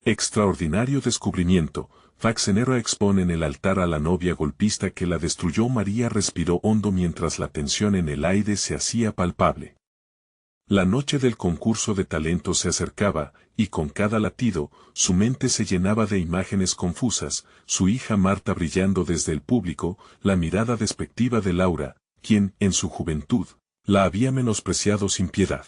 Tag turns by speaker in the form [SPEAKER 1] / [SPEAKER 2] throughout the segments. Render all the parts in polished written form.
[SPEAKER 1] Extraordinario descubrimiento. Faxenera expone en el altar a la novia golpista que la destruyó. María respiró hondo mientras la tensión en el aire se hacía palpable. La noche del concurso de talento se acercaba, y con cada latido, su mente se llenaba de imágenes confusas, su hija Marta brillando desde el público, la mirada despectiva de Laura, quien, en su juventud, la había menospreciado sin piedad.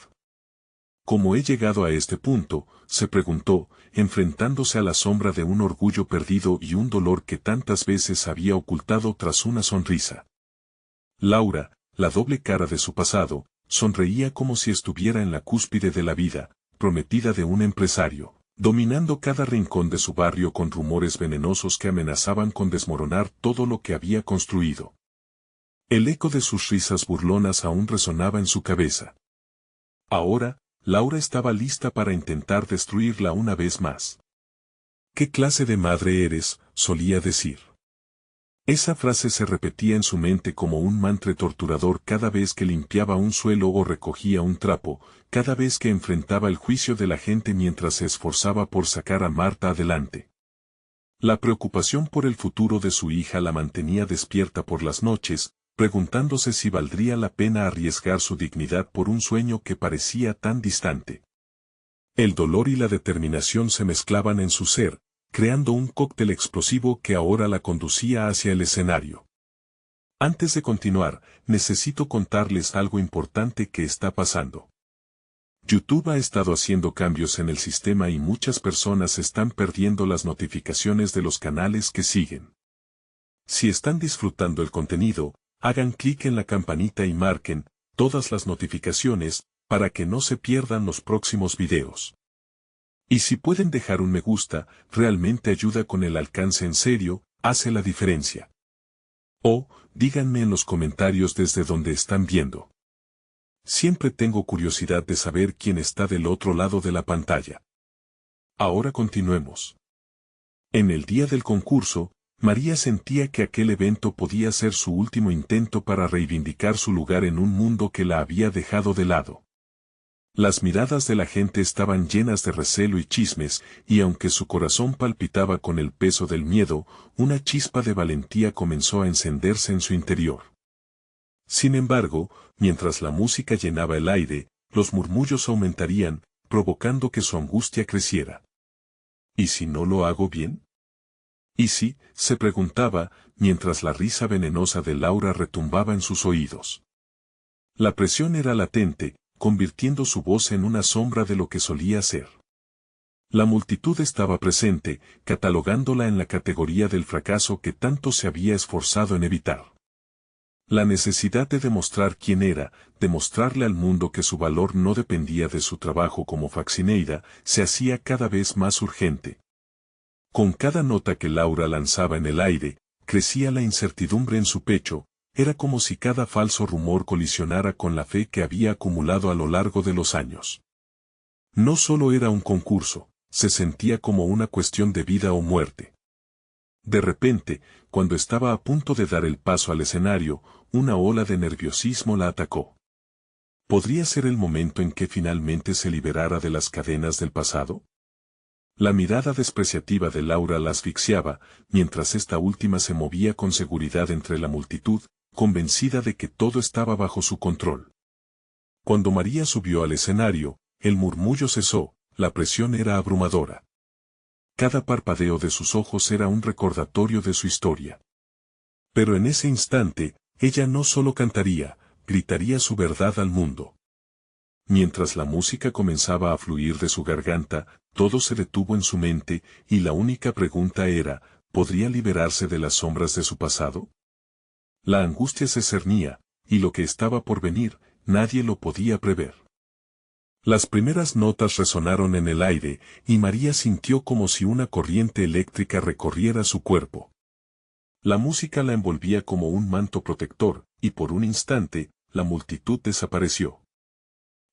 [SPEAKER 1] ¿Cómo he llegado a este punto?, se preguntó, enfrentándose a la sombra de un orgullo perdido y un dolor que tantas veces había ocultado tras una sonrisa. Laura, la doble cara de su pasado, sonreía como si estuviera en la cúspide de la vida, prometida de un empresario, dominando cada rincón de su barrio con rumores venenosos que amenazaban con desmoronar todo lo que había construido. El eco de sus risas burlonas aún resonaba en su cabeza. Ahora, Laura estaba lista para intentar destruirla una vez más. ¿Qué clase de madre eres?, solía decir. Esa frase se repetía en su mente como un mantra torturador cada vez que limpiaba un suelo o recogía un trapo, cada vez que enfrentaba el juicio de la gente mientras se esforzaba por sacar a Marta adelante. La preocupación por el futuro de su hija la mantenía despierta por las noches, preguntándose si valdría la pena arriesgar su dignidad por un sueño que parecía tan distante. El dolor y la determinación se mezclaban en su ser, creando un cóctel explosivo que ahora la conducía hacia el escenario. Antes de continuar, necesito contarles algo importante que está pasando. YouTube ha estado haciendo cambios en el sistema y muchas personas están perdiendo las notificaciones de los canales que siguen. Si están disfrutando el contenido, hagan clic en la campanita y marquen todas las notificaciones para que no se pierdan los próximos videos. Y si pueden dejar un me gusta, realmente ayuda con el alcance en serio, hace la diferencia. O, díganme en los comentarios desde donde están viendo. Siempre tengo curiosidad de saber quién está del otro lado de la pantalla. Ahora continuemos. En el día del concurso, María sentía que aquel evento podía ser su último intento para reivindicar su lugar en un mundo que la había dejado de lado. Las miradas de la gente estaban llenas de recelo y chismes, y aunque su corazón palpitaba con el peso del miedo, una chispa de valentía comenzó a encenderse en su interior. Sin embargo, mientras la música llenaba el aire, los murmullos aumentarían, provocando que su angustia creciera. ¿Y si no lo hago bien? ¿Y si?, se preguntaba, mientras la risa venenosa de Laura retumbaba en sus oídos. La presión era latente, convirtiendo su voz en una sombra de lo que solía ser. La multitud estaba presente, catalogándola en la categoría del fracaso que tanto se había esforzado en evitar. La necesidad de demostrar quién era, demostrarle al mundo que su valor no dependía de su trabajo como Faxineyda, se hacía cada vez más urgente. Con cada nota que Laura lanzaba en el aire, crecía la incertidumbre en su pecho. Era como si cada falso rumor colisionara con la fe que había acumulado a lo largo de los años. No solo era un concurso, se sentía como una cuestión de vida o muerte. De repente, cuando estaba a punto de dar el paso al escenario, una ola de nerviosismo la atacó. ¿Podría ser el momento en que finalmente se liberara de las cadenas del pasado? La mirada despreciativa de Laura la asfixiaba, mientras esta última se movía con seguridad entre la multitud, convencida de que todo estaba bajo su control. Cuando María subió al escenario, el murmullo cesó, la presión era abrumadora. Cada parpadeo de sus ojos era un recordatorio de su historia. Pero en ese instante, ella no solo cantaría, gritaría su verdad al mundo. Mientras la música comenzaba a fluir de su garganta, todo se detuvo en su mente, y la única pregunta era, ¿podría liberarse de las sombras de su pasado? La angustia se cernía, y lo que estaba por venir, nadie lo podía prever. Las primeras notas resonaron en el aire, y María sintió como si una corriente eléctrica recorriera su cuerpo. La música la envolvía como un manto protector, y por un instante, la multitud desapareció.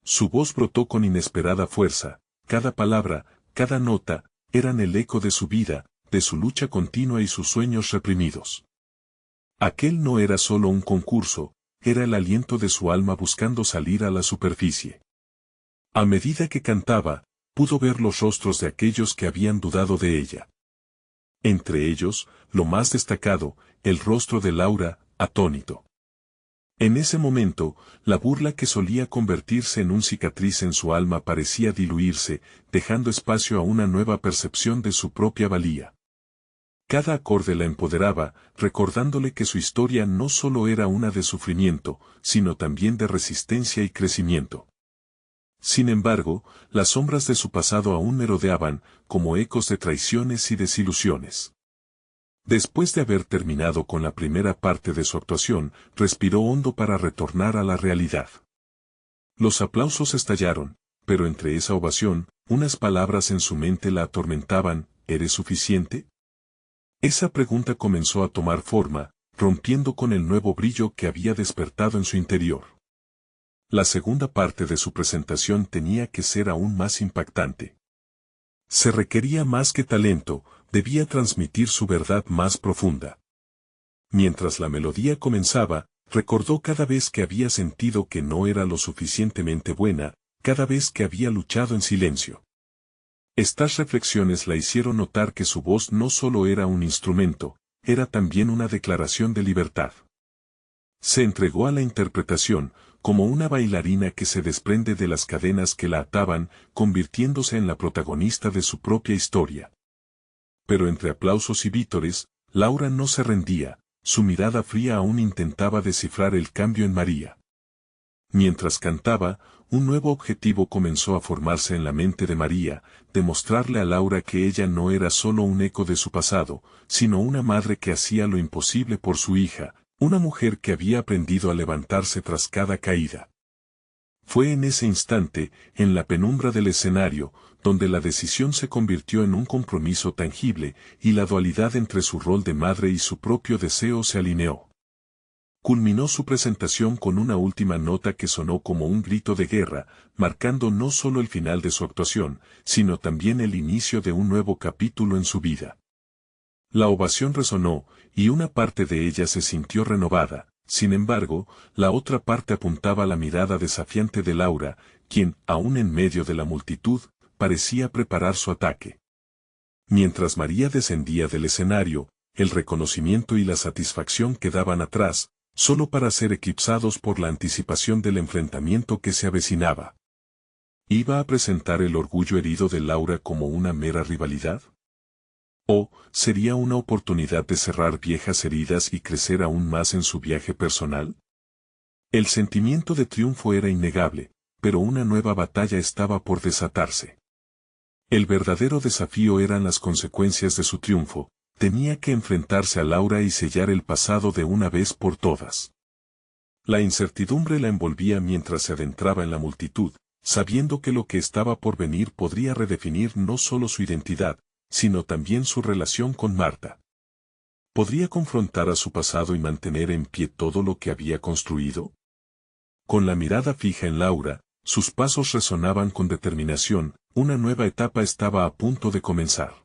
[SPEAKER 1] Su voz brotó con inesperada fuerza, cada palabra, cada nota, eran el eco de su vida, de su lucha continua y sus sueños reprimidos. Aquel no era solo un concurso, era el aliento de su alma buscando salir a la superficie. A medida que cantaba, pudo ver los rostros de aquellos que habían dudado de ella. Entre ellos, lo más destacado, el rostro de Laura, atónito. En ese momento, la burla que solía convertirse en un cicatriz en su alma parecía diluirse, dejando espacio a una nueva percepción de su propia valía. Cada acorde la empoderaba, recordándole que su historia no solo era una de sufrimiento, sino también de resistencia y crecimiento. Sin embargo, las sombras de su pasado aún merodeaban, como ecos de traiciones y desilusiones. Después de haber terminado con la primera parte de su actuación, respiró hondo para retornar a la realidad. Los aplausos estallaron, pero entre esa ovación, unas palabras en su mente la atormentaban: ¿eres suficiente? Esa pregunta comenzó a tomar forma, rompiendo con el nuevo brillo que había despertado en su interior. La segunda parte de su presentación tenía que ser aún más impactante. Se requería más que talento, debía transmitir su verdad más profunda. Mientras la melodía comenzaba, recordó cada vez que había sentido que no era lo suficientemente buena, cada vez que había luchado en silencio. Estas reflexiones la hicieron notar que su voz no solo era un instrumento, era también una declaración de libertad. Se entregó a la interpretación, como una bailarina que se desprende de las cadenas que la ataban, convirtiéndose en la protagonista de su propia historia. Pero entre aplausos y vítores, Laura no se rendía, su mirada fría aún intentaba descifrar el cambio en María. Mientras cantaba, un nuevo objetivo comenzó a formarse en la mente de María: demostrarle a Laura que ella no era solo un eco de su pasado, sino una madre que hacía lo imposible por su hija, una mujer que había aprendido a levantarse tras cada caída. Fue en ese instante, en la penumbra del escenario, donde la decisión se convirtió en un compromiso tangible, y la dualidad entre su rol de madre y su propio deseo se alineó. Culminó su presentación con una última nota que sonó como un grito de guerra, marcando no solo el final de su actuación, sino también el inicio de un nuevo capítulo en su vida. La ovación resonó, y una parte de ella se sintió renovada. Sin embargo, la otra parte apuntaba la mirada desafiante de Laura, quien, aún en medio de la multitud, parecía preparar su ataque. Mientras María descendía del escenario, el reconocimiento y la satisfacción quedaban atrás, solo para ser eclipsados por la anticipación del enfrentamiento que se avecinaba. ¿Iba a presentar el orgullo herido de Laura como una mera rivalidad? ¿O sería una oportunidad de cerrar viejas heridas y crecer aún más en su viaje personal? El sentimiento de triunfo era innegable, pero una nueva batalla estaba por desatarse. El verdadero desafío eran las consecuencias de su triunfo. Tenía que enfrentarse a Laura y sellar el pasado de una vez por todas. La incertidumbre la envolvía mientras se adentraba en la multitud, sabiendo que lo que estaba por venir podría redefinir no solo su identidad, sino también su relación con Marta. ¿Podría confrontar a su pasado y mantener en pie todo lo que había construido? Con la mirada fija en Laura, sus pasos resonaban con determinación. Una nueva etapa estaba a punto de comenzar.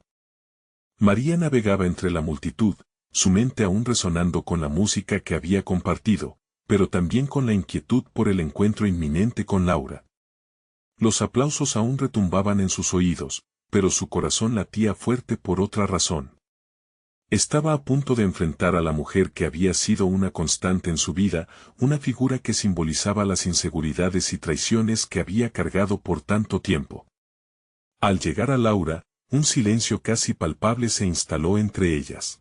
[SPEAKER 1] María navegaba entre la multitud, su mente aún resonando con la música que había compartido, pero también con la inquietud por el encuentro inminente con Laura. Los aplausos aún retumbaban en sus oídos, pero su corazón latía fuerte por otra razón. Estaba a punto de enfrentar a la mujer que había sido una constante en su vida, una figura que simbolizaba las inseguridades y traiciones que había cargado por tanto tiempo. Al llegar a Laura, un silencio casi palpable se instaló entre ellas.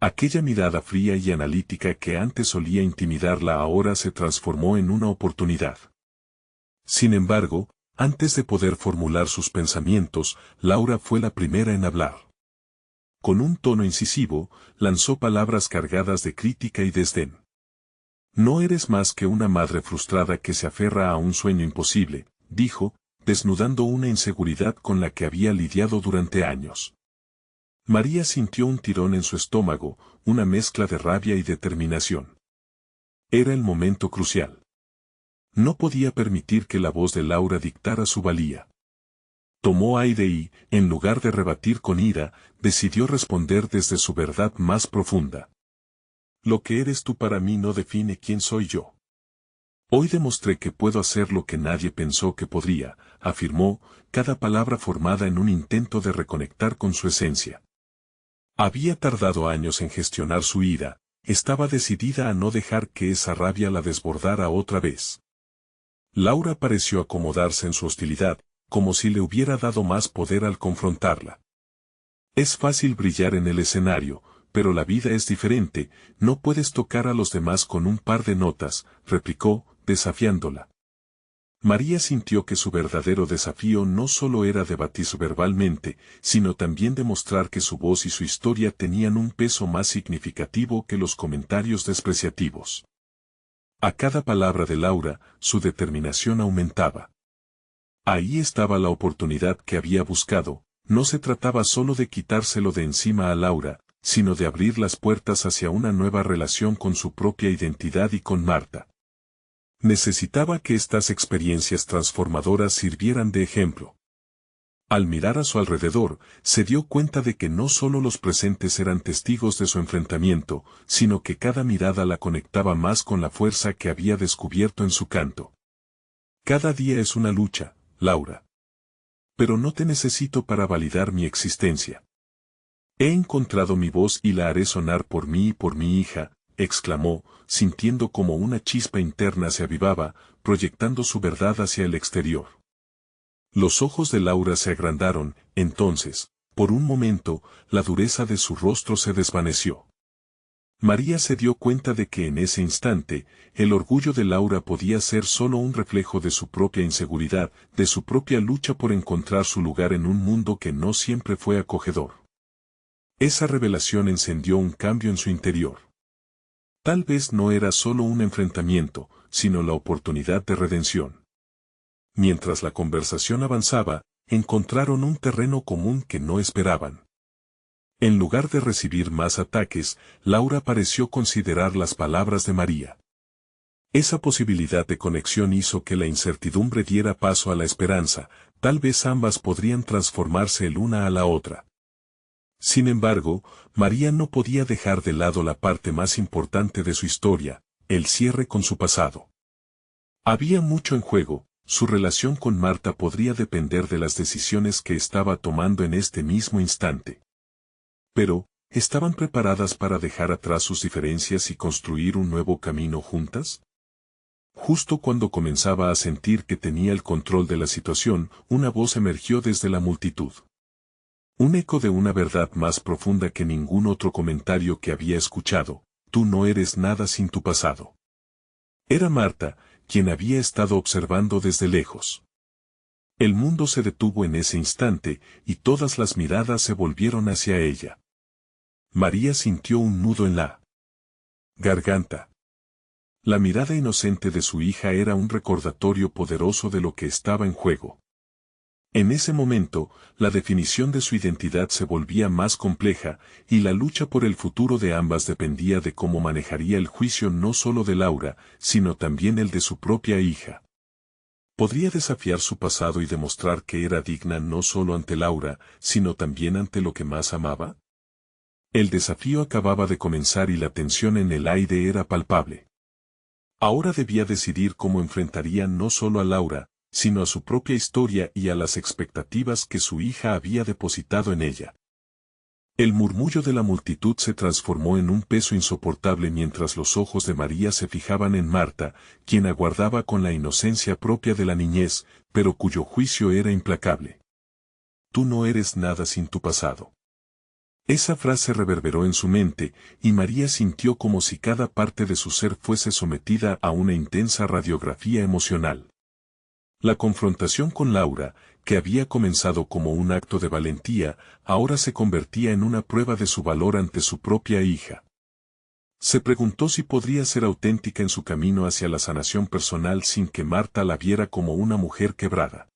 [SPEAKER 1] Aquella mirada fría y analítica que antes solía intimidarla ahora se transformó en una oportunidad. Sin embargo, antes de poder formular sus pensamientos, Laura fue la primera en hablar. Con un tono incisivo, lanzó palabras cargadas de crítica y desdén. No eres más que una madre frustrada que se aferra a un sueño imposible, dijo, desnudando una inseguridad con la que había lidiado durante años. María sintió un tirón en su estómago, una mezcla de rabia y determinación. Era el momento crucial. No podía permitir que la voz de Laura dictara su valía. Tomó aire y, en lugar de rebatir con ira, decidió responder desde su verdad más profunda. Lo que eres tú para mí no define quién soy yo. Hoy demostré que puedo hacer lo que nadie pensó que podría, afirmó, cada palabra formada en un intento de reconectar con su esencia. Había tardado años en gestionar su ira, estaba decidida a no dejar que esa rabia la desbordara otra vez. Laura pareció acomodarse en su hostilidad, como si le hubiera dado más poder al confrontarla. Es fácil brillar en el escenario, pero la vida es diferente, no puedes tocar a los demás con un par de notas, replicó, desafiándola. María sintió que su verdadero desafío no solo era debatir verbalmente, sino también demostrar que su voz y su historia tenían un peso más significativo que los comentarios despreciativos. A cada palabra de Laura, su determinación aumentaba. Ahí estaba la oportunidad que había buscado, no se trataba solo de quitárselo de encima a Laura, sino de abrir las puertas hacia una nueva relación con su propia identidad y con Marta. Necesitaba que estas experiencias transformadoras sirvieran de ejemplo. Al mirar a su alrededor, se dio cuenta de que no solo los presentes eran testigos de su enfrentamiento, sino que cada mirada la conectaba más con la fuerza que había descubierto en su canto. Cada día es una lucha, Laura. Pero no te necesito para validar mi existencia. He encontrado mi voz y la haré sonar por mí y por mi hija, exclamó, sintiendo como una chispa interna se avivaba, proyectando su verdad hacia el exterior. Los ojos de Laura se agrandaron, entonces, por un momento, la dureza de su rostro se desvaneció. María se dio cuenta de que en ese instante, el orgullo de Laura podía ser solo un reflejo de su propia inseguridad, de su propia lucha por encontrar su lugar en un mundo que no siempre fue acogedor. Esa revelación encendió un cambio en su interior. Tal vez no era solo un enfrentamiento, sino la oportunidad de redención. Mientras la conversación avanzaba, encontraron un terreno común que no esperaban. En lugar de recibir más ataques, Laura pareció considerar las palabras de María. Esa posibilidad de conexión hizo que la incertidumbre diera paso a la esperanza, tal vez ambas podrían transformarse el una a la otra. Sin embargo, María no podía dejar de lado la parte más importante de su historia, el cierre con su pasado. Había mucho en juego, su relación con Marta podría depender de las decisiones que estaba tomando en este mismo instante. Pero, ¿estaban preparadas para dejar atrás sus diferencias y construir un nuevo camino juntas? Justo cuando comenzaba a sentir que tenía el control de la situación, una voz emergió desde la multitud. Un eco de una verdad más profunda que ningún otro comentario que había escuchado: tú no eres nada sin tu pasado. Era Marta, quien había estado observando desde lejos. El mundo se detuvo en ese instante, y todas las miradas se volvieron hacia ella. María sintió un nudo en la garganta. La mirada inocente de su hija era un recordatorio poderoso de lo que estaba en juego. En ese momento, la definición de su identidad se volvía más compleja, y la lucha por el futuro de ambas dependía de cómo manejaría el juicio no solo de Laura, sino también el de su propia hija. ¿Podría desafiar su pasado y demostrar que era digna no solo ante Laura, sino también ante lo que más amaba? El desafío acababa de comenzar y la tensión en el aire era palpable. Ahora debía decidir cómo enfrentaría no solo a Laura, sino a su propia historia y a las expectativas que su hija había depositado en ella. El murmullo de la multitud se transformó en un peso insoportable mientras los ojos de María se fijaban en Marta, quien aguardaba con la inocencia propia de la niñez, pero cuyo juicio era implacable. Tú no eres nada sin tu pasado. Esa frase reverberó en su mente, y María sintió como si cada parte de su ser fuese sometida a una intensa radiografía emocional. La confrontación con Laura, que había comenzado como un acto de valentía, ahora se convertía en una prueba de su valor ante su propia hija. Se preguntó si podría ser auténtica en su camino hacia la sanación personal sin que Marta la viera como una mujer quebrada.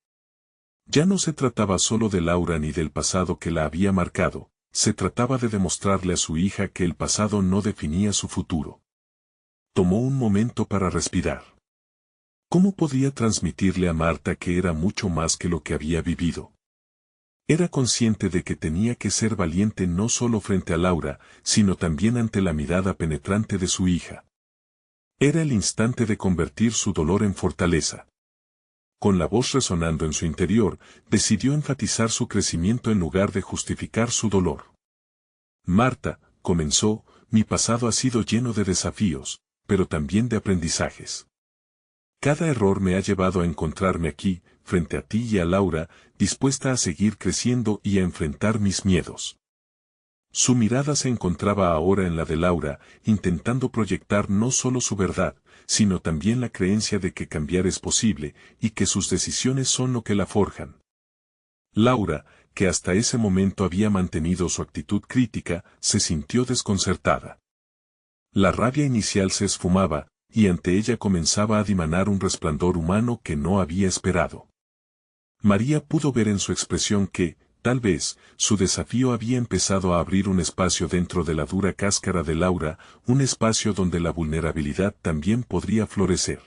[SPEAKER 1] Ya no se trataba solo de Laura ni del pasado que la había marcado, se trataba de demostrarle a su hija que el pasado no definía su futuro. Tomó un momento para respirar. ¿Cómo podía transmitirle a Marta que era mucho más que lo que había vivido? Era consciente de que tenía que ser valiente no solo frente a Laura, sino también ante la mirada penetrante de su hija. Era el instante de convertir su dolor en fortaleza. Con la voz resonando en su interior, decidió enfatizar su crecimiento en lugar de justificar su dolor. Marta, comenzó, mi pasado ha sido lleno de desafíos, pero también de aprendizajes. Cada error me ha llevado a encontrarme aquí, frente a ti y a Laura, dispuesta a seguir creciendo y a enfrentar mis miedos. Su mirada se encontraba ahora en la de Laura, intentando proyectar no solo su verdad, sino también la creencia de que cambiar es posible, y que sus decisiones son lo que la forjan. Laura, que hasta ese momento había mantenido su actitud crítica, se sintió desconcertada. La rabia inicial se esfumaba, y ante ella comenzaba a dimanar un resplandor humano que no había esperado. María pudo ver en su expresión que, tal vez, su desafío había empezado a abrir un espacio dentro de la dura cáscara de Laura, un espacio donde la vulnerabilidad también podría florecer.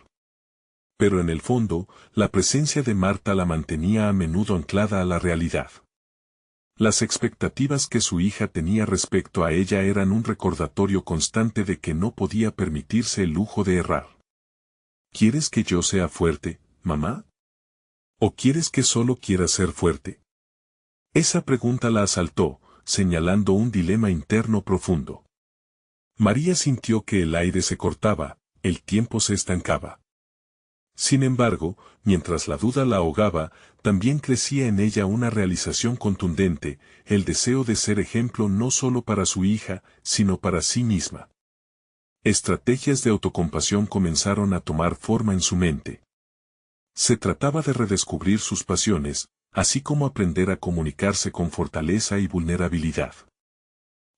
[SPEAKER 1] Pero en el fondo, la presencia de Marta la mantenía a menudo anclada a la realidad. Las expectativas que su hija tenía respecto a ella eran un recordatorio constante de que no podía permitirse el lujo de errar. ¿Quieres que yo sea fuerte, mamá? ¿O quieres que solo quiera ser fuerte? Esa pregunta la asaltó, señalando un dilema interno profundo. María sintió que el aire se cortaba, el tiempo se estancaba. Sin embargo, mientras la duda la ahogaba, también crecía en ella una realización contundente, el deseo de ser ejemplo no solo para su hija, sino para sí misma. Estrategias de autocompasión comenzaron a tomar forma en su mente. Se trataba de redescubrir sus pasiones, así como aprender a comunicarse con fortaleza y vulnerabilidad.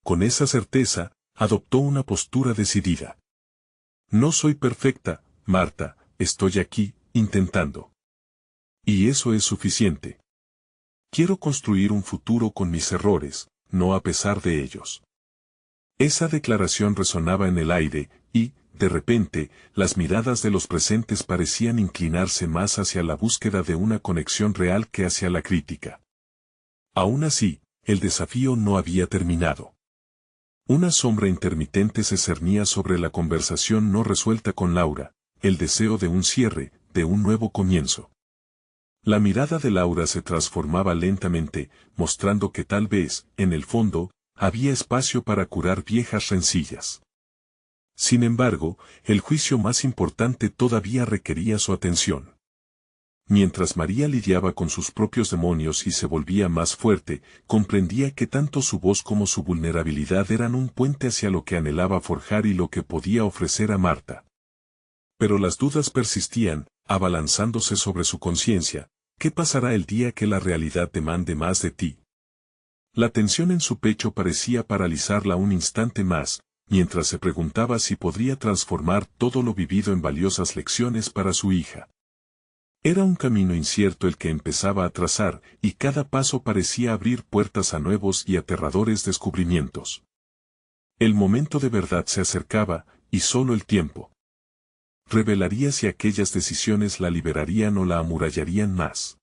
[SPEAKER 1] Con esa certeza, adoptó una postura decidida. No soy perfecta, Marta, estoy aquí, intentando. Y eso es suficiente. Quiero construir un futuro con mis errores, no a pesar de ellos. Esa declaración resonaba en el aire, y, de repente, las miradas de los presentes parecían inclinarse más hacia la búsqueda de una conexión real que hacia la crítica. Aún así, el desafío no había terminado. Una sombra intermitente se cernía sobre la conversación no resuelta con Laura, el deseo de un cierre, de un nuevo comienzo. La mirada de Laura se transformaba lentamente, mostrando que tal vez, en el fondo, había espacio para curar viejas rencillas. Sin embargo, el juicio más importante todavía requería su atención. Mientras María lidiaba con sus propios demonios y se volvía más fuerte, comprendía que tanto su voz como su vulnerabilidad eran un puente hacia lo que anhelaba forjar y lo que podía ofrecer a Marta. Pero las dudas persistían, abalanzándose sobre su conciencia. ¿Qué pasará el día que la realidad demande más de ti? La tensión en su pecho parecía paralizarla un instante más, mientras se preguntaba si podría transformar todo lo vivido en valiosas lecciones para su hija. Era un camino incierto el que empezaba a trazar, y cada paso parecía abrir puertas a nuevos y aterradores descubrimientos. El momento de verdad se acercaba, y solo el tiempo revelaría si aquellas decisiones la liberarían o la amurallarían más.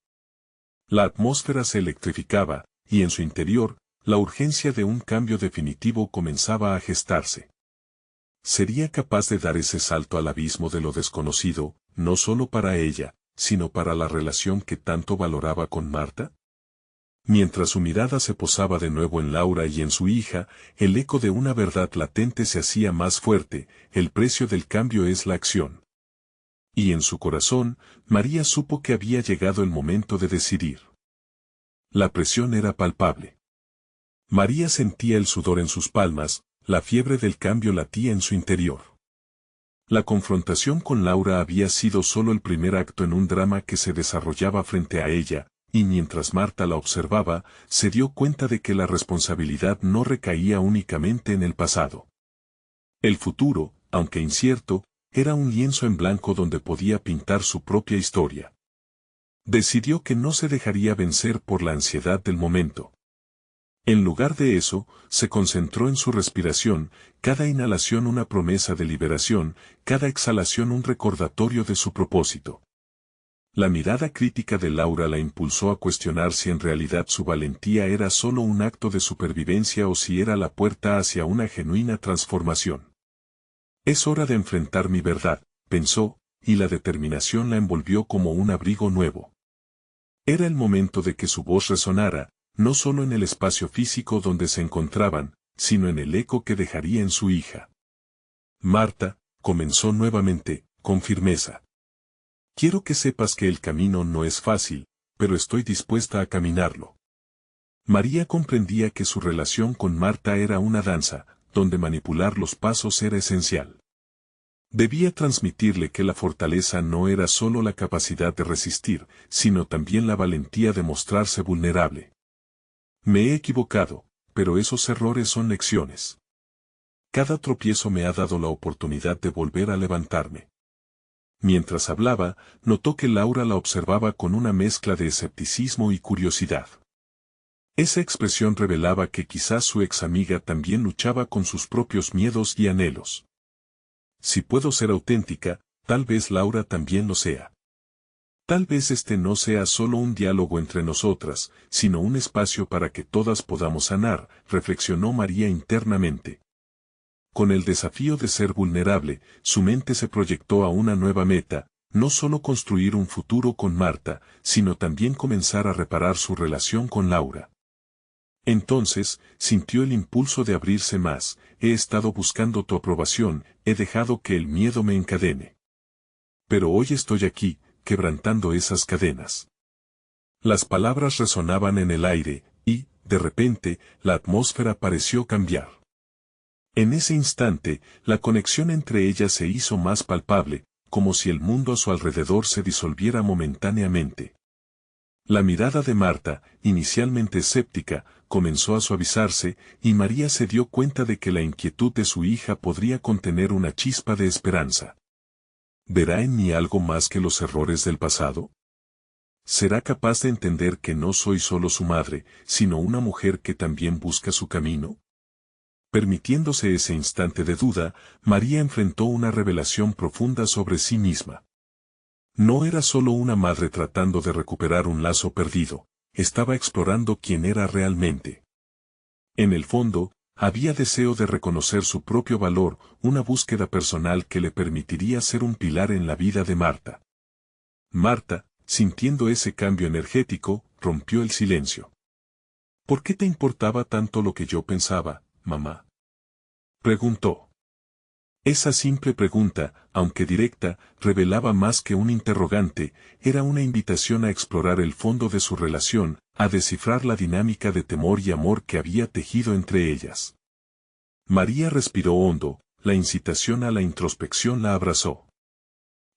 [SPEAKER 1] La atmósfera se electrificaba, y en su interior, la urgencia de un cambio definitivo comenzaba a gestarse. ¿Sería capaz de dar ese salto al abismo de lo desconocido, no solo para ella, sino para la relación que tanto valoraba con Marta? Mientras su mirada se posaba de nuevo en Laura y en su hija, el eco de una verdad latente se hacía más fuerte: el precio del cambio es la acción. Y en su corazón, María supo que había llegado el momento de decidir. La presión era palpable. María sentía el sudor en sus palmas, la fiebre del cambio latía en su interior. La confrontación con Laura había sido solo el primer acto en un drama que se desarrollaba frente a ella, y mientras Marta la observaba, se dio cuenta de que la responsabilidad no recaía únicamente en el pasado. El futuro, aunque incierto, era un lienzo en blanco donde podía pintar su propia historia. Decidió que no se dejaría vencer por la ansiedad del momento. En lugar de eso, se concentró en su respiración, cada inhalación una promesa de liberación, cada exhalación un recordatorio de su propósito. La mirada crítica de Laura la impulsó a cuestionar si en realidad su valentía era solo un acto de supervivencia o si era la puerta hacia una genuina transformación. Es hora de enfrentar mi verdad, pensó, y la determinación la envolvió como un abrigo nuevo. Era el momento de que su voz resonara, no solo en el espacio físico donde se encontraban, sino en el eco que dejaría en su hija. Marta, comenzó nuevamente, con firmeza. Quiero que sepas que el camino no es fácil, pero estoy dispuesta a caminarlo. María comprendía que su relación con Marta era una danza, donde manipular los pasos era esencial. Debía transmitirle que la fortaleza no era solo la capacidad de resistir, sino también la valentía de mostrarse vulnerable. Me he equivocado, pero esos errores son lecciones. Cada tropiezo me ha dado la oportunidad de volver a levantarme. Mientras hablaba, notó que Laura la observaba con una mezcla de escepticismo y curiosidad. Esa expresión revelaba que quizás su ex amiga también luchaba con sus propios miedos y anhelos. Si puedo ser auténtica, tal vez Laura también lo sea. Tal vez este no sea solo un diálogo entre nosotras, sino un espacio para que todas podamos sanar, reflexionó María internamente. Con el desafío de ser vulnerable, su mente se proyectó a una nueva meta, no solo construir un futuro con Marta, sino también comenzar a reparar su relación con Laura. Entonces, sintió el impulso de abrirse más, he estado buscando tu aprobación, he dejado que el miedo me encadene. Pero hoy estoy aquí, quebrantando esas cadenas. Las palabras resonaban en el aire, y, de repente, la atmósfera pareció cambiar. En ese instante, la conexión entre ellas se hizo más palpable, como si el mundo a su alrededor se disolviera momentáneamente. La mirada de Marta, inicialmente escéptica, comenzó a suavizarse, y María se dio cuenta de que la inquietud de su hija podría contener una chispa de esperanza. ¿Verá en mí algo más que los errores del pasado? ¿Será capaz de entender que no soy solo su madre, sino una mujer que también busca su camino? Permitiéndose ese instante de duda, María enfrentó una revelación profunda sobre sí misma. No era solo una madre tratando de recuperar un lazo perdido, estaba explorando quién era realmente. En el fondo, había deseo de reconocer su propio valor, una búsqueda personal que le permitiría ser un pilar en la vida de Marta. Marta, sintiendo ese cambio energético, rompió el silencio. ¿Por qué te importaba tanto lo que yo pensaba, mamá? Preguntó. Esa simple pregunta, aunque directa, revelaba más que un interrogante, era una invitación a explorar el fondo de su relación, a descifrar la dinámica de temor y amor que había tejido entre ellas. María respiró hondo, la incitación a la introspección la abrazó.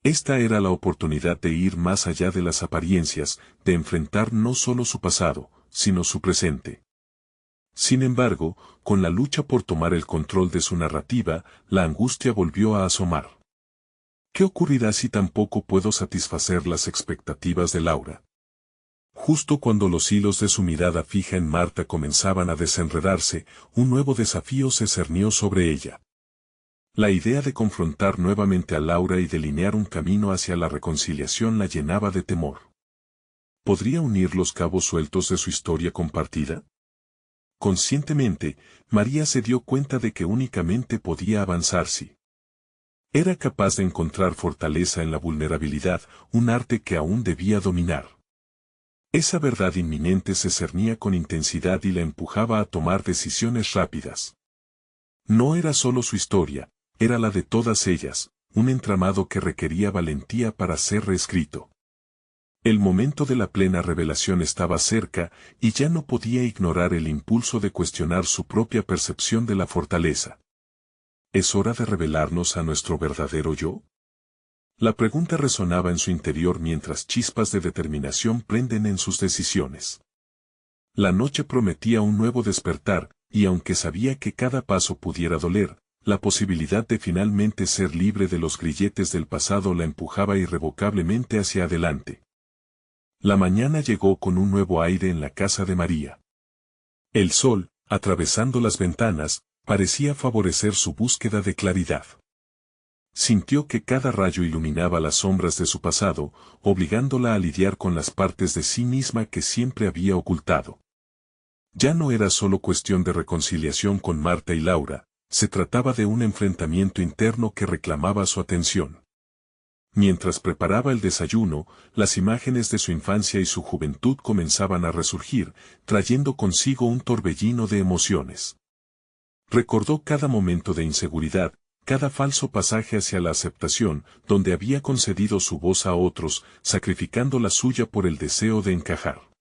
[SPEAKER 1] Esta era la oportunidad de ir más allá de las apariencias, de enfrentar no solo su pasado, sino su presente. Sin embargo, con la lucha por tomar el control de su narrativa, la angustia volvió a asomar. ¿Qué ocurrirá si tampoco puedo satisfacer las expectativas de Laura? Justo cuando los hilos de su mirada fija en Marta comenzaban a desenredarse, un nuevo desafío se cernió sobre ella. La idea de confrontar nuevamente a Laura y delinear un camino hacia la reconciliación la llenaba de temor. ¿Podría unir los cabos sueltos de su historia compartida? Conscientemente, María se dio cuenta de que únicamente podía avanzar si era capaz de encontrar fortaleza en la vulnerabilidad, un arte que aún debía dominar. Esa verdad inminente se cernía con intensidad y la empujaba a tomar decisiones rápidas. No era solo su historia, era la de todas ellas, un entramado que requería valentía para ser reescrito. El momento de la plena revelación estaba cerca, y ya no podía ignorar el impulso de cuestionar su propia percepción de la fortaleza. ¿Es hora de revelarnos a nuestro verdadero yo? La pregunta resonaba en su interior mientras chispas de determinación prenden en sus decisiones. La noche prometía un nuevo despertar, y aunque sabía que cada paso pudiera doler, la posibilidad de finalmente ser libre de los grilletes del pasado la empujaba irrevocablemente hacia adelante. La mañana llegó con un nuevo aire en la casa de María. El sol, atravesando las ventanas, parecía favorecer su búsqueda de claridad. Sintió que cada rayo iluminaba las sombras de su pasado, obligándola a lidiar con las partes de sí misma que siempre había ocultado. Ya no era solo cuestión de reconciliación con Marta y Laura, Se trataba de un enfrentamiento interno que reclamaba su atención. Mientras preparaba el desayuno, las imágenes de su infancia y su juventud comenzaban a resurgir, trayendo consigo un torbellino de emociones. Recordó cada momento de inseguridad, cada falso pasaje hacia la aceptación, donde había concedido su voz a otros, sacrificando la suya por el deseo de encajar.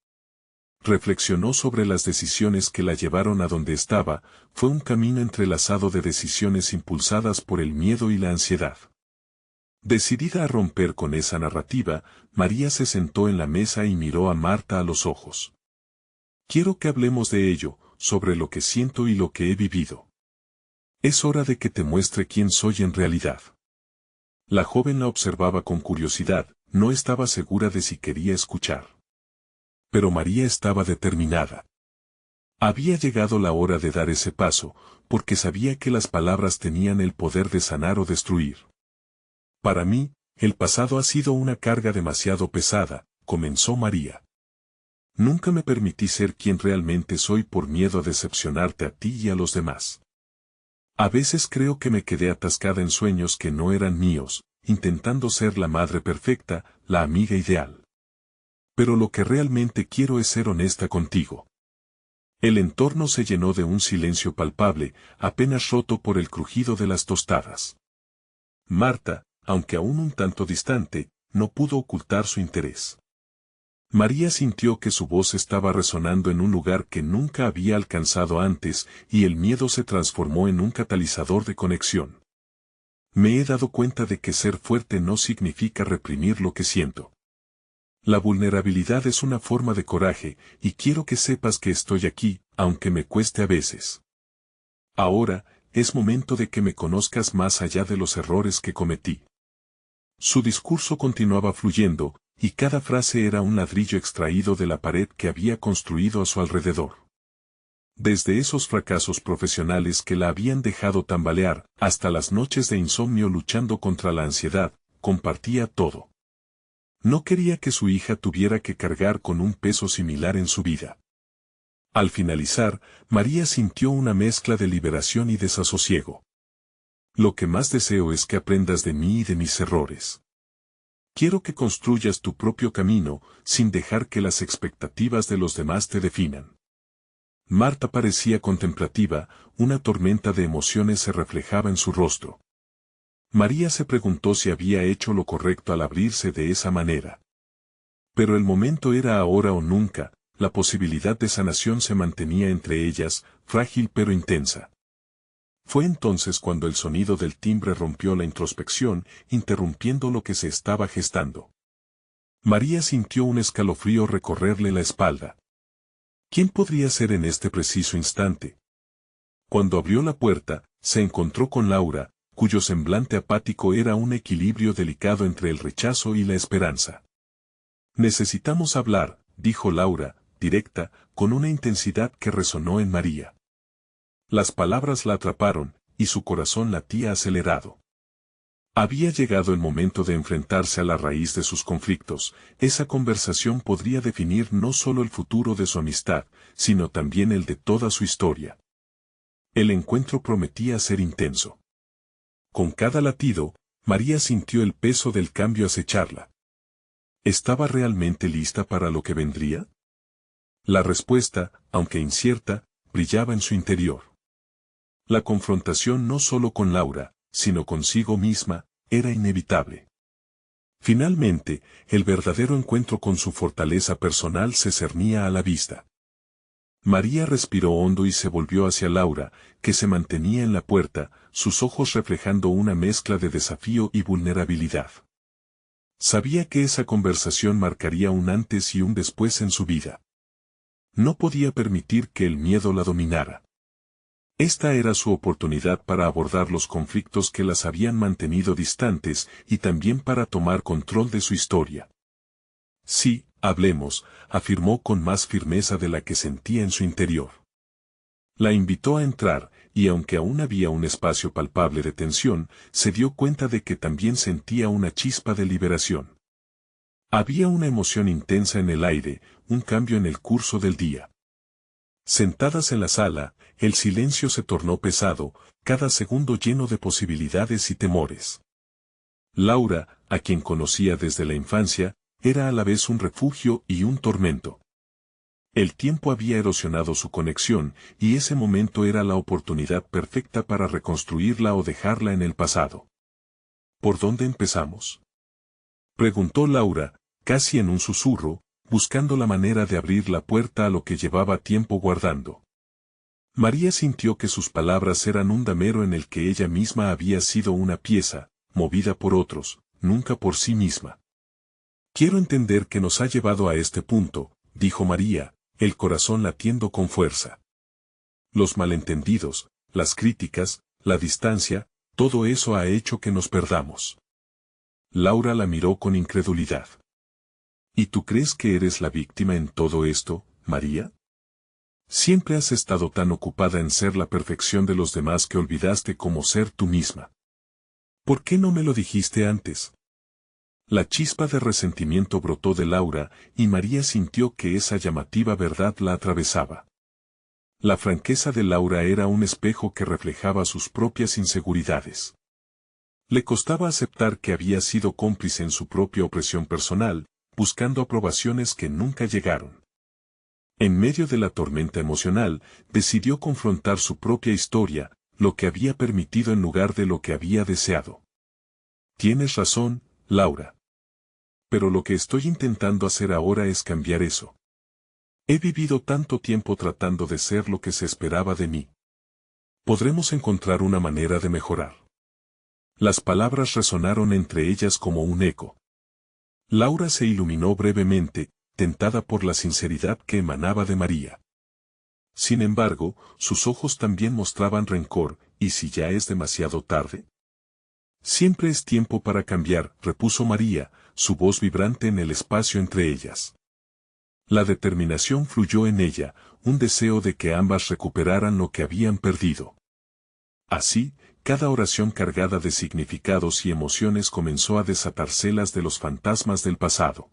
[SPEAKER 1] Reflexionó sobre las decisiones que la llevaron a donde estaba, fue un camino entrelazado de decisiones impulsadas por el miedo y la ansiedad. Decidida a romper con esa narrativa, María se sentó en la mesa y miró a Marta a los ojos. Quiero que hablemos de ello, sobre lo que siento y lo que he vivido. Es hora de que te muestre quién soy en realidad. La joven la observaba con curiosidad, no estaba segura de si quería escuchar. Pero María estaba determinada. Había llegado la hora de dar ese paso, porque sabía que las palabras tenían el poder de sanar o destruir. Para mí, el pasado ha sido una carga demasiado pesada, comenzó María. Nunca me permití ser quien realmente soy por miedo a decepcionarte a ti y a los demás. A veces creo que me quedé atascada en sueños que no eran míos, intentando ser la madre perfecta, la amiga ideal. Pero lo que realmente quiero es ser honesta contigo. El entorno se llenó de un silencio palpable, apenas roto por el crujido de las tostadas. Marta, aunque aún un tanto distante, no pudo ocultar su interés. María sintió que su voz estaba resonando en un lugar que nunca había alcanzado antes, y el miedo se transformó en un catalizador de conexión. Me he dado cuenta de que ser fuerte no significa reprimir lo que siento. La vulnerabilidad es una forma de coraje, y quiero que sepas que estoy aquí, aunque me cueste a veces. Ahora, es momento de que me conozcas más allá de los errores que cometí. Su discurso continuaba fluyendo, y cada frase era un ladrillo extraído de la pared que había construido a su alrededor. Desde esos fracasos profesionales que la habían dejado tambalear, hasta las noches de insomnio luchando contra la ansiedad, compartía todo. No quería que su hija tuviera que cargar con un peso similar en su vida. Al finalizar, María sintió una mezcla de liberación y desasosiego. Lo que más deseo es que aprendas de mí y de mis errores. Quiero que construyas tu propio camino, sin dejar que las expectativas de los demás te definan. Marta parecía contemplativa, una tormenta de emociones se reflejaba en su rostro. María se preguntó si había hecho lo correcto al abrirse de esa manera. Pero el momento era ahora o nunca, la posibilidad de sanación se mantenía entre ellas, frágil pero intensa. Fue entonces cuando el sonido del timbre rompió la introspección, interrumpiendo lo que se estaba gestando. María sintió un escalofrío recorrerle la espalda. ¿Quién podría ser en este preciso instante? Cuando abrió la puerta, se encontró con Laura, cuyo semblante apático era un equilibrio delicado entre el rechazo y la esperanza. Necesitamos hablar, dijo Laura, directa, con una intensidad que resonó en María. Las palabras la atraparon, y su corazón latía acelerado. Había llegado el momento de enfrentarse a la raíz de sus conflictos. Esa conversación podría definir no solo el futuro de su amistad, sino también el de toda su historia. El encuentro prometía ser intenso. Con cada latido, María sintió el peso del cambio acecharla. ¿Estaba realmente lista para lo que vendría? La respuesta, aunque incierta, brillaba en su interior. La confrontación no solo con Laura, sino consigo misma, era inevitable. Finalmente, el verdadero encuentro con su fortaleza personal se cernía a la vista. María respiró hondo y se volvió hacia Laura, que se mantenía en la puerta, sus ojos reflejando una mezcla de desafío y vulnerabilidad. Sabía que esa conversación marcaría un antes y un después en su vida. No podía permitir que el miedo la dominara. Esta era su oportunidad para abordar los conflictos que las habían mantenido distantes y también para tomar control de su historia. Sí, hablemos, afirmó con más firmeza de la que sentía en su interior. La invitó a entrar, y aunque aún había un espacio palpable de tensión, se dio cuenta de que también sentía una chispa de liberación. Había una emoción intensa en el aire, un cambio en el curso del día. Sentadas en la sala, el silencio se tornó pesado, cada segundo lleno de posibilidades y temores. Laura, a quien conocía desde la infancia, era a la vez un refugio y un tormento. El tiempo había erosionado su conexión, y ese momento era la oportunidad perfecta para reconstruirla o dejarla en el pasado. ¿Por dónde empezamos?, preguntó Laura, casi en un susurro, buscando la manera de abrir la puerta a lo que llevaba tiempo guardando. María sintió que sus palabras eran un damero en el que ella misma había sido una pieza, movida por otros, nunca por sí misma. Quiero entender qué nos ha llevado a este punto, dijo María, el corazón latiendo con fuerza. Los malentendidos, las críticas, la distancia, todo eso ha hecho que nos perdamos. Laura la miró con incredulidad. ¿Y tú crees que eres la víctima en todo esto, María? Siempre has estado tan ocupada en ser la perfección de los demás que olvidaste cómo ser tú misma. ¿Por qué no me lo dijiste antes? La chispa de resentimiento brotó de Laura, y María sintió que esa llamativa verdad la atravesaba. La franqueza de Laura era un espejo que reflejaba sus propias inseguridades. Le costaba aceptar que había sido cómplice en su propia opresión personal, buscando aprobaciones que nunca llegaron. En medio de la tormenta emocional, decidió confrontar su propia historia, lo que había permitido en lugar de lo que había deseado. Tienes razón, Laura. Pero lo que estoy intentando hacer ahora es cambiar eso. He vivido tanto tiempo tratando de ser lo que se esperaba de mí. Podremos encontrar una manera de mejorar. Las palabras resonaron entre ellas como un eco. Laura se iluminó brevemente, tentada por la sinceridad que emanaba de María. Sin embargo, sus ojos también mostraban rencor, ¿y si ya es demasiado tarde? Siempre es tiempo para cambiar, repuso María, su voz vibrante en el espacio entre ellas. La determinación fluyó en ella, un deseo de que ambas recuperaran lo que habían perdido. Así, cada oración cargada de significados y emociones comenzó a desatárselas de los fantasmas del pasado.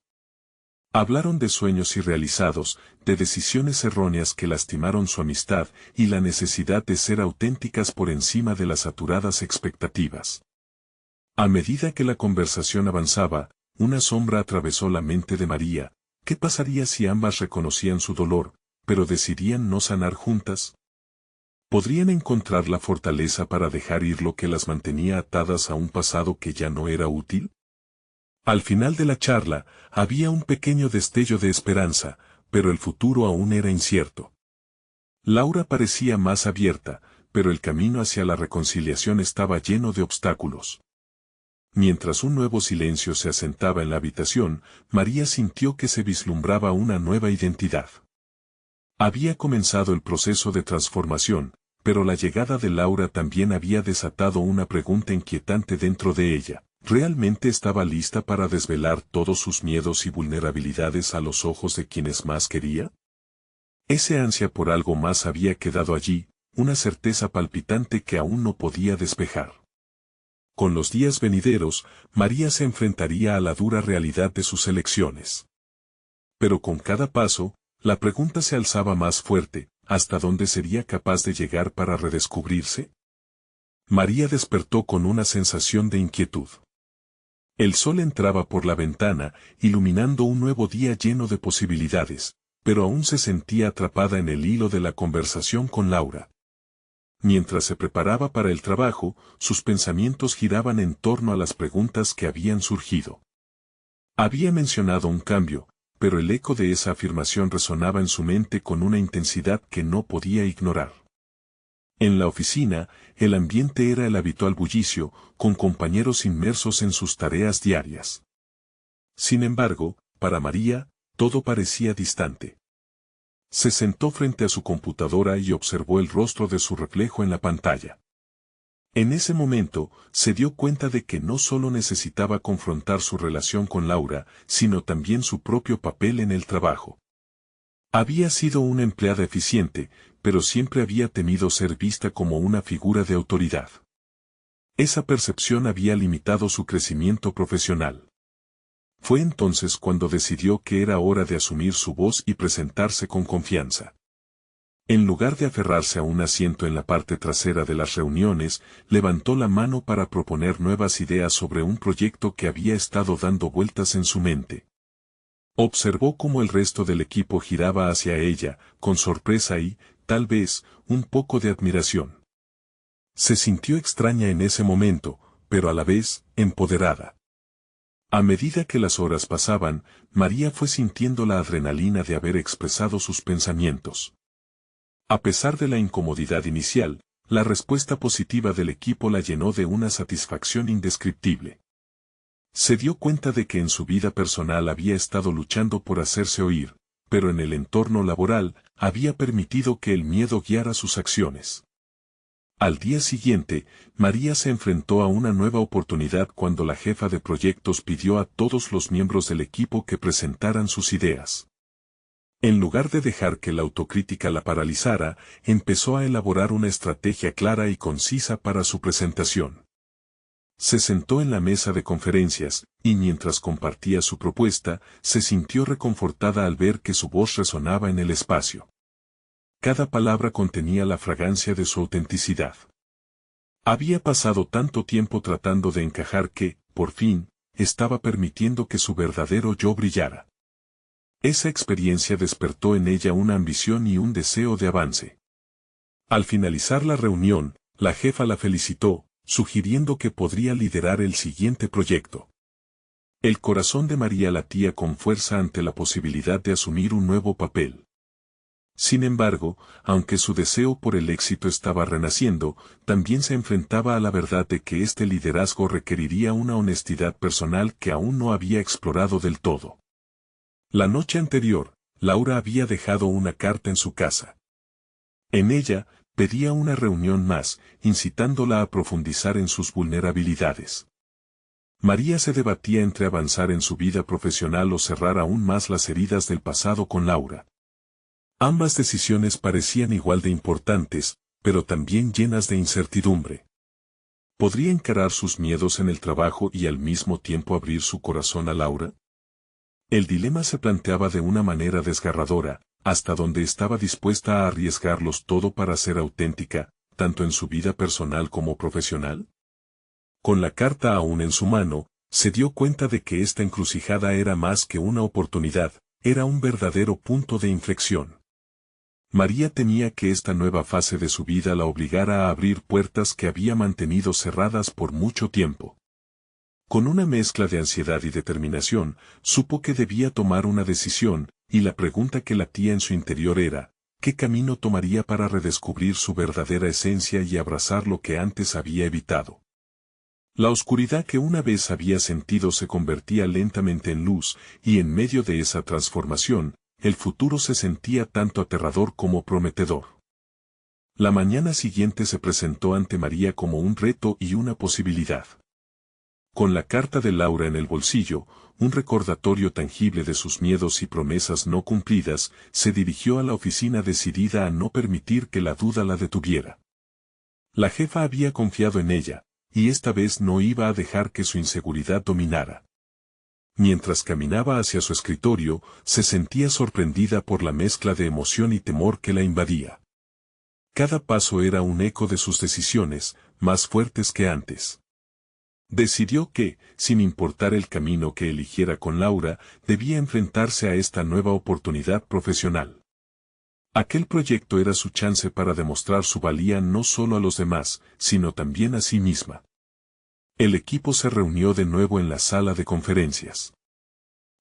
[SPEAKER 1] Hablaron de sueños irrealizados, de decisiones erróneas que lastimaron su amistad y la necesidad de ser auténticas por encima de las saturadas expectativas. A medida que la conversación avanzaba, una sombra atravesó la mente de María. ¿Qué pasaría si ambas reconocían su dolor, pero decidían no sanar juntas? ¿Podrían encontrar la fortaleza para dejar ir lo que las mantenía atadas a un pasado que ya no era útil? Al final de la charla, había un pequeño destello de esperanza, pero el futuro aún era incierto. Laura parecía más abierta, pero el camino hacia la reconciliación estaba lleno de obstáculos. Mientras un nuevo silencio se asentaba en la habitación, María sintió que se vislumbraba una nueva identidad. Había comenzado el proceso de transformación, pero la llegada de Laura también había desatado una pregunta inquietante dentro de ella. ¿Realmente estaba lista para desvelar todos sus miedos y vulnerabilidades a los ojos de quienes más quería? Ese ansia por algo más había quedado allí, una certeza palpitante que aún no podía despejar. Con los días venideros, María se enfrentaría a la dura realidad de sus elecciones. Pero con cada paso, la pregunta se alzaba más fuerte, ¿hasta dónde sería capaz de llegar para redescubrirse? María despertó con una sensación de inquietud. El sol entraba por la ventana, iluminando un nuevo día lleno de posibilidades, pero aún se sentía atrapada en el hilo de la conversación con Laura. Mientras se preparaba para el trabajo, sus pensamientos giraban en torno a las preguntas que habían surgido. Había mencionado un cambio, pero el eco de esa afirmación resonaba en su mente con una intensidad que no podía ignorar. En la oficina, el ambiente era el habitual bullicio, con compañeros inmersos en sus tareas diarias. Sin embargo, para María, todo parecía distante. Se sentó frente a su computadora y observó el rostro de su reflejo en la pantalla. En ese momento, se dio cuenta de que no solo necesitaba confrontar su relación con Laura, sino también su propio papel en el trabajo. Había sido una empleada eficiente, pero siempre había temido ser vista como una figura de autoridad. Esa percepción había limitado su crecimiento profesional. Fue entonces cuando decidió que era hora de asumir su voz y presentarse con confianza. En lugar de aferrarse a un asiento en la parte trasera de las reuniones, levantó la mano para proponer nuevas ideas sobre un proyecto que había estado dando vueltas en su mente. Observó cómo el resto del equipo giraba hacia ella, con sorpresa y, tal vez, un poco de admiración. Se sintió extraña en ese momento, pero a la vez, empoderada. A medida que las horas pasaban, María fue sintiendo la adrenalina de haber expresado sus pensamientos. A pesar de la incomodidad inicial, la respuesta positiva del equipo la llenó de una satisfacción indescriptible. Se dio cuenta de que en su vida personal había estado luchando por hacerse oír, pero en el entorno laboral había permitido que el miedo guiara sus acciones. Al día siguiente, María se enfrentó a una nueva oportunidad cuando la jefa de proyectos pidió a todos los miembros del equipo que presentaran sus ideas. En lugar de dejar que la autocrítica la paralizara, empezó a elaborar una estrategia clara y concisa para su presentación. Se sentó en la mesa de conferencias, y mientras compartía su propuesta, se sintió reconfortada al ver que su voz resonaba en el espacio. Cada palabra contenía la fragancia de su autenticidad. Había pasado tanto tiempo tratando de encajar que, por fin, estaba permitiendo que su verdadero yo brillara. Esa experiencia despertó en ella una ambición y un deseo de avance. Al finalizar la reunión, la jefa la felicitó, sugiriendo que podría liderar el siguiente proyecto. El corazón de María latía con fuerza ante la posibilidad de asumir un nuevo papel. Sin embargo, aunque su deseo por el éxito estaba renaciendo, también se enfrentaba a la verdad de que este liderazgo requeriría una honestidad personal que aún no había explorado del todo. La noche anterior, Laura había dejado una carta en su casa. En ella, pedía una reunión más, incitándola a profundizar en sus vulnerabilidades. María se debatía entre avanzar en su vida profesional o cerrar aún más las heridas del pasado con Laura. Ambas decisiones parecían igual de importantes, pero también llenas de incertidumbre. ¿Podría encarar sus miedos en el trabajo y al mismo tiempo abrir su corazón a Laura? El dilema se planteaba de una manera desgarradora, hasta donde estaba dispuesta a arriesgarlos todo para ser auténtica, tanto en su vida personal como profesional. Con la carta aún en su mano, se dio cuenta de que esta encrucijada era más que una oportunidad, era un verdadero punto de inflexión. María temía que esta nueva fase de su vida la obligara a abrir puertas que había mantenido cerradas por mucho tiempo. Con una mezcla de ansiedad y determinación, supo que debía tomar una decisión, y la pregunta que latía en su interior era, ¿qué camino tomaría para redescubrir su verdadera esencia y abrazar lo que antes había evitado? La oscuridad que una vez había sentido se convertía lentamente en luz, y en medio de esa transformación, el futuro se sentía tanto aterrador como prometedor. La mañana siguiente se presentó ante María como un reto y una posibilidad. Con la carta de Laura en el bolsillo, un recordatorio tangible de sus miedos y promesas no cumplidas, se dirigió a la oficina decidida a no permitir que la duda la detuviera. La jefa había confiado en ella, y esta vez no iba a dejar que su inseguridad dominara. Mientras caminaba hacia su escritorio, se sentía sorprendida por la mezcla de emoción y temor que la invadía. Cada paso era un eco de sus decisiones, más fuertes que antes. Decidió que, sin importar el camino que eligiera con Laura, debía enfrentarse a esta nueva oportunidad profesional. Aquel proyecto era su chance para demostrar su valía no solo a los demás, sino también a sí misma. El equipo se reunió de nuevo en la sala de conferencias.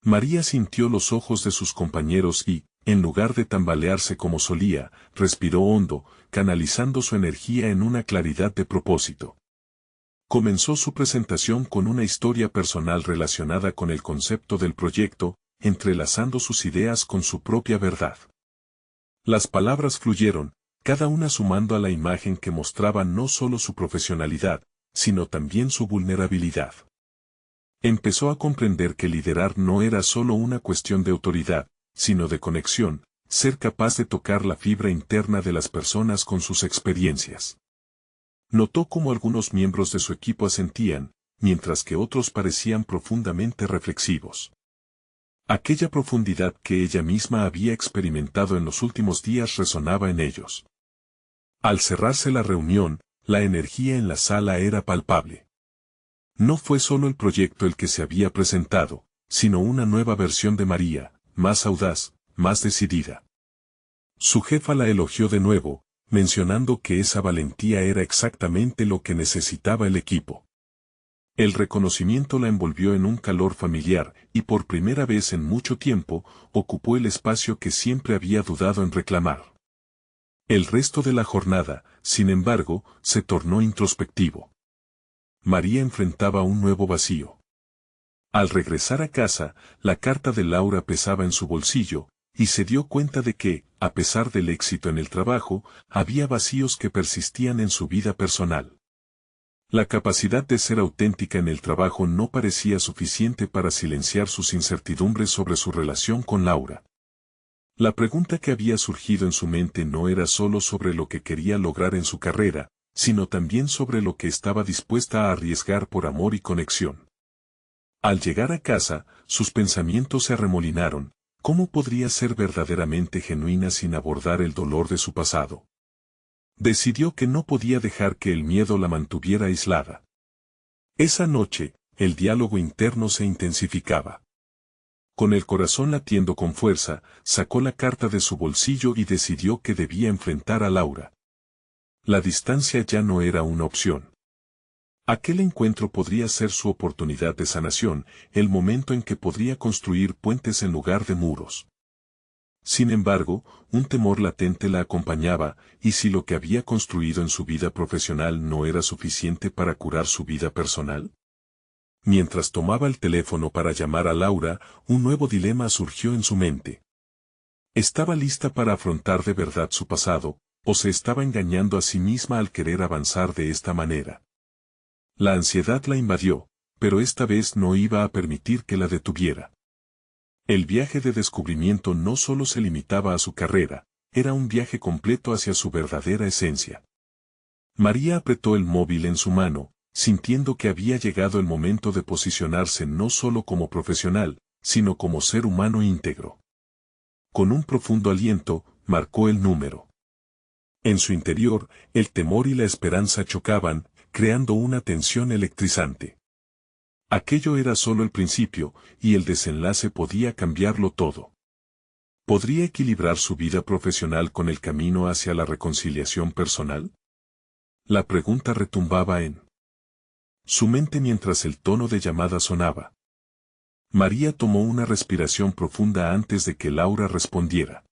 [SPEAKER 1] María sintió los ojos de sus compañeros y, en lugar de tambalearse como solía, respiró hondo, canalizando su energía en una claridad de propósito. Comenzó su presentación con una historia personal relacionada con el concepto del proyecto, entrelazando sus ideas con su propia verdad. Las palabras fluyeron, cada una sumando a la imagen que mostraba no solo su profesionalidad, sino también su vulnerabilidad. Empezó a comprender que liderar no era solo una cuestión de autoridad, sino de conexión, ser capaz de tocar la fibra interna de las personas con sus experiencias. Notó cómo algunos miembros de su equipo asentían, mientras que otros parecían profundamente reflexivos. Aquella profundidad que ella misma había experimentado en los últimos días resonaba en ellos. Al cerrarse la reunión, la energía en la sala era palpable. No fue solo el proyecto el que se había presentado, sino una nueva versión de María, más audaz, más decidida. Su jefa la elogió de nuevo, mencionando que esa valentía era exactamente lo que necesitaba el equipo. El reconocimiento la envolvió en un calor familiar y por primera vez en mucho tiempo, ocupó el espacio que siempre había dudado en reclamar. El resto de la jornada, sin embargo, se tornó introspectivo. María enfrentaba un nuevo vacío. Al regresar a casa, la carta de Laura pesaba en su bolsillo, y se dio cuenta de que, a pesar del éxito en el trabajo, había vacíos que persistían en su vida personal. La capacidad de ser auténtica en el trabajo no parecía suficiente para silenciar sus incertidumbres sobre su relación con Laura. La pregunta que había surgido en su mente no era solo sobre lo que quería lograr en su carrera, sino también sobre lo que estaba dispuesta a arriesgar por amor y conexión. Al llegar a casa, sus pensamientos se arremolinaron. ¿Cómo podría ser verdaderamente genuina sin abordar el dolor de su pasado? Decidió que no podía dejar que el miedo la mantuviera aislada. Esa noche, el diálogo interno se intensificaba. Con el corazón latiendo con fuerza, sacó la carta de su bolsillo y decidió que debía enfrentar a Laura. La distancia ya no era una opción. Aquel encuentro podría ser su oportunidad de sanación, el momento en que podría construir puentes en lugar de muros. Sin embargo, un temor latente la acompañaba, y si lo que había construido en su vida profesional no era suficiente para curar su vida personal. Mientras tomaba el teléfono para llamar a Laura, un nuevo dilema surgió en su mente. ¿Estaba lista para afrontar de verdad su pasado, o se estaba engañando a sí misma al querer avanzar de esta manera? La ansiedad la invadió, pero esta vez no iba a permitir que la detuviera. El viaje de descubrimiento no solo se limitaba a su carrera, era un viaje completo hacia su verdadera esencia. María apretó el móvil en su mano, sintiendo que había llegado el momento de posicionarse no solo como profesional, sino como ser humano íntegro. Con un profundo aliento, marcó el número. En su interior, el temor y la esperanza chocaban, creando una tensión electrizante. Aquello era solo el principio, y el desenlace podía cambiarlo todo. ¿Podría equilibrar su vida profesional con el camino hacia la reconciliación personal? La pregunta retumbaba en su mente mientras el tono de llamada sonaba. María tomó una respiración profunda antes de que Laura respondiera.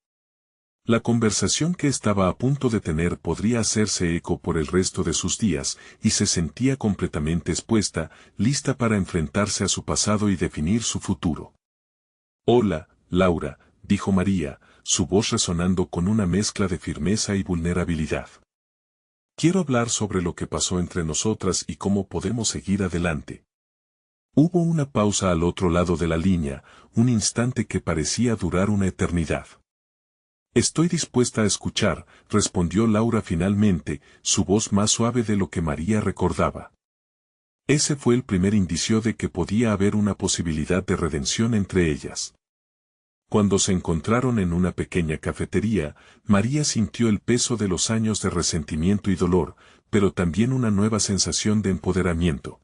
[SPEAKER 1] La conversación que estaba a punto de tener podría hacerse eco por el resto de sus días, y se sentía completamente expuesta, lista para enfrentarse a su pasado y definir su futuro. «Hola, Laura», dijo María, su voz resonando con una mezcla de firmeza y vulnerabilidad. «Quiero hablar sobre lo que pasó entre nosotras y cómo podemos seguir adelante». Hubo una pausa al otro lado de la línea, un instante que parecía durar una eternidad. «Estoy dispuesta a escuchar», respondió Laura finalmente, su voz más suave de lo que María recordaba. Ese fue el primer indicio de que podía haber una posibilidad de redención entre ellas. Cuando se encontraron en una pequeña cafetería, María sintió el peso de los años de resentimiento y dolor, pero también una nueva sensación de empoderamiento.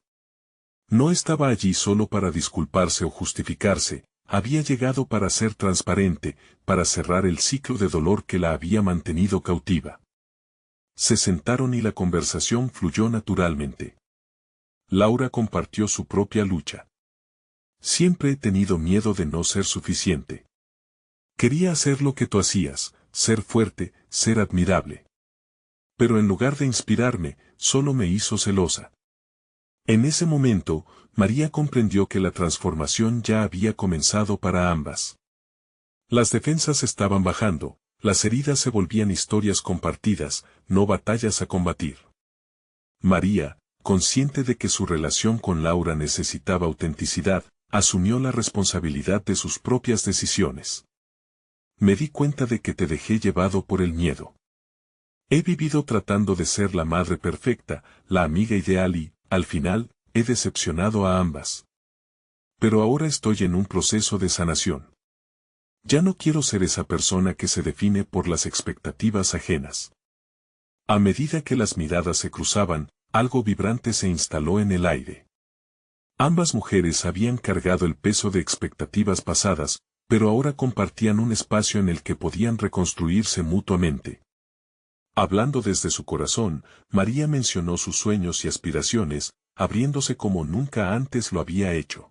[SPEAKER 1] No estaba allí solo para disculparse o justificarse, había llegado para ser transparente, para cerrar el ciclo de dolor que la había mantenido cautiva. Se sentaron y la conversación fluyó naturalmente. Laura compartió su propia lucha. «Siempre he tenido miedo de no ser suficiente. Quería hacer lo que tú hacías, ser fuerte, ser admirable. Pero en lugar de inspirarme, solo me hizo celosa». En ese momento, María comprendió que la transformación ya había comenzado para ambas. Las defensas estaban bajando, las heridas se volvían historias compartidas, no batallas a combatir. María, consciente de que su relación con Laura necesitaba autenticidad, asumió la responsabilidad de sus propias decisiones. «Me di cuenta de que te dejé llevado por el miedo. He vivido tratando de ser la madre perfecta, la amiga ideal y, al final, he decepcionado a ambas. pero ahora estoy en un proceso de sanación. Ya no quiero ser esa persona que se define por las expectativas ajenas. A medida que las miradas se cruzaban, algo vibrante se instaló en el aire. Ambas mujeres habían cargado el peso de expectativas pasadas, pero ahora compartían un espacio en el que podían reconstruirse mutuamente. Hablando desde su corazón, María mencionó sus sueños y aspiraciones, abriéndose como nunca antes lo había hecho.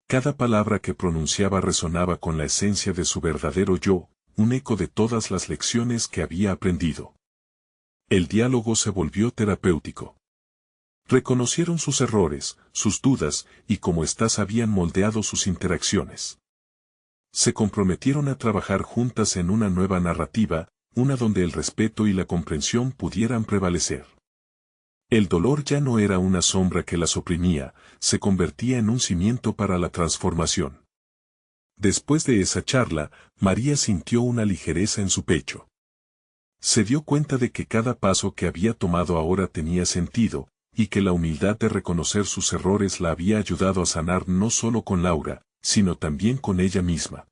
[SPEAKER 1] Cada palabra que pronunciaba resonaba con la esencia de su verdadero yo, un eco de todas las lecciones que había aprendido. El diálogo se volvió terapéutico. Reconocieron sus errores, sus dudas, y como éstas habían moldeado sus interacciones. Se comprometieron a trabajar juntas en una nueva narrativa, una donde el respeto y la comprensión pudieran prevalecer. El dolor ya no era una sombra que las oprimía, se convertía en un cimiento para la transformación. Después de esa charla, María sintió una ligereza en su pecho. Se dio cuenta de que cada paso que había tomado ahora tenía sentido, y que la humildad de reconocer sus errores la había ayudado a sanar no solo con Laura, sino también con ella misma.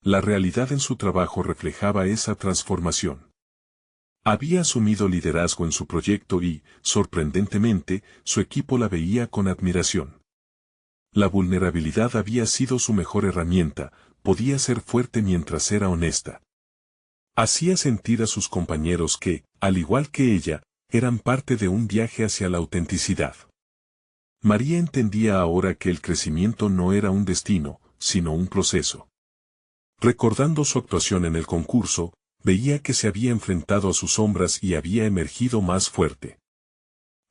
[SPEAKER 1] La realidad en su trabajo reflejaba esa transformación. Había asumido liderazgo en su proyecto y, sorprendentemente, su equipo la veía con admiración. La vulnerabilidad había sido su mejor herramienta, podía ser fuerte mientras era honesta. Hacía sentir a sus compañeros que, al igual que ella, eran parte de un viaje hacia la autenticidad. María entendía ahora que el crecimiento no era un destino, sino un proceso. Recordando su actuación en el concurso, veía que se había enfrentado a sus sombras y había emergido más fuerte.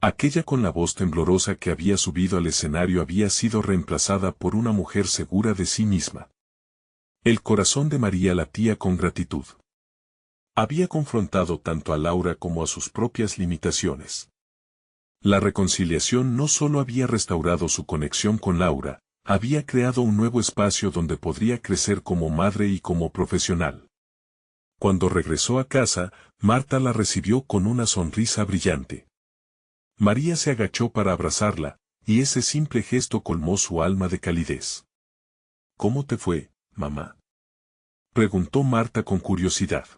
[SPEAKER 1] Aquella con la voz temblorosa que había subido al escenario había sido reemplazada por una mujer segura de sí misma. El corazón de María latía con gratitud. Había confrontado tanto a Laura como a sus propias limitaciones. La reconciliación no solo había restaurado su conexión con Laura, había creado un nuevo espacio donde podría crecer como madre y como profesional. Cuando regresó a casa, Marta la recibió con una sonrisa brillante. María se agachó para abrazarla, y ese simple gesto colmó su alma de calidez. ¿Cómo te fue, mamá?, preguntó Marta con curiosidad.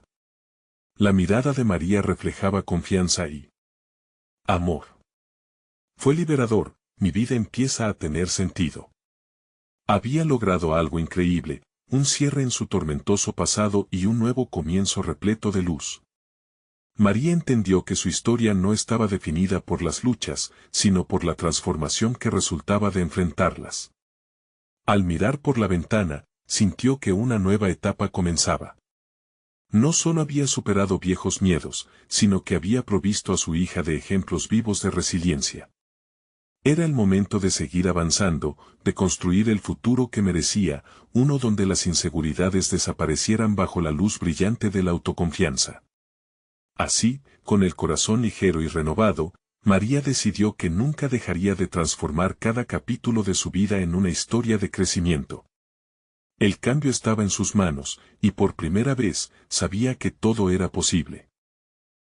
[SPEAKER 1] La mirada de María reflejaba confianza y amor. Fue liberador, mi vida empieza a tener sentido. Había logrado algo increíble, un cierre en su tormentoso pasado y un nuevo comienzo repleto de luz. María entendió que su historia no estaba definida por las luchas, sino por la transformación que resultaba de enfrentarlas. Al mirar por la ventana, sintió que una nueva etapa comenzaba. No solo había superado viejos miedos, sino que había provisto a su hija de ejemplos vivos de resiliencia. Era el momento de seguir avanzando, de construir el futuro que merecía, uno donde las inseguridades desaparecieran bajo la luz brillante de la autoconfianza. Así, con el corazón ligero y renovado, María decidió que nunca dejaría de transformar cada capítulo de su vida en una historia de crecimiento. El cambio estaba en sus manos, y por primera vez, sabía que todo era posible.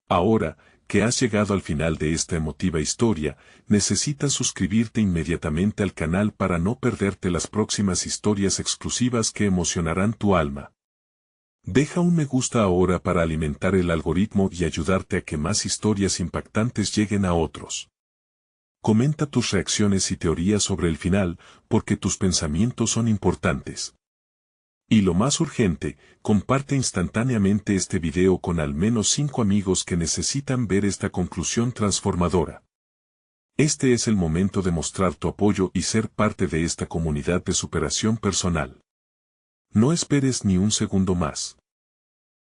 [SPEAKER 1] Ahora, que has llegado al final de esta emotiva historia, necesitas suscribirte inmediatamente al canal para no perderte las próximas historias exclusivas que emocionarán tu alma. Deja un me gusta ahora para alimentar el algoritmo y ayudarte a que más historias impactantes lleguen a otros. Comenta tus reacciones y teorías sobre el final, porque tus pensamientos son importantes. Y lo más urgente, comparte instantáneamente este video con al menos 5 amigos que necesitan ver esta conclusión transformadora. Este es el momento de mostrar tu apoyo y ser parte de esta comunidad de superación personal. No esperes ni un segundo más.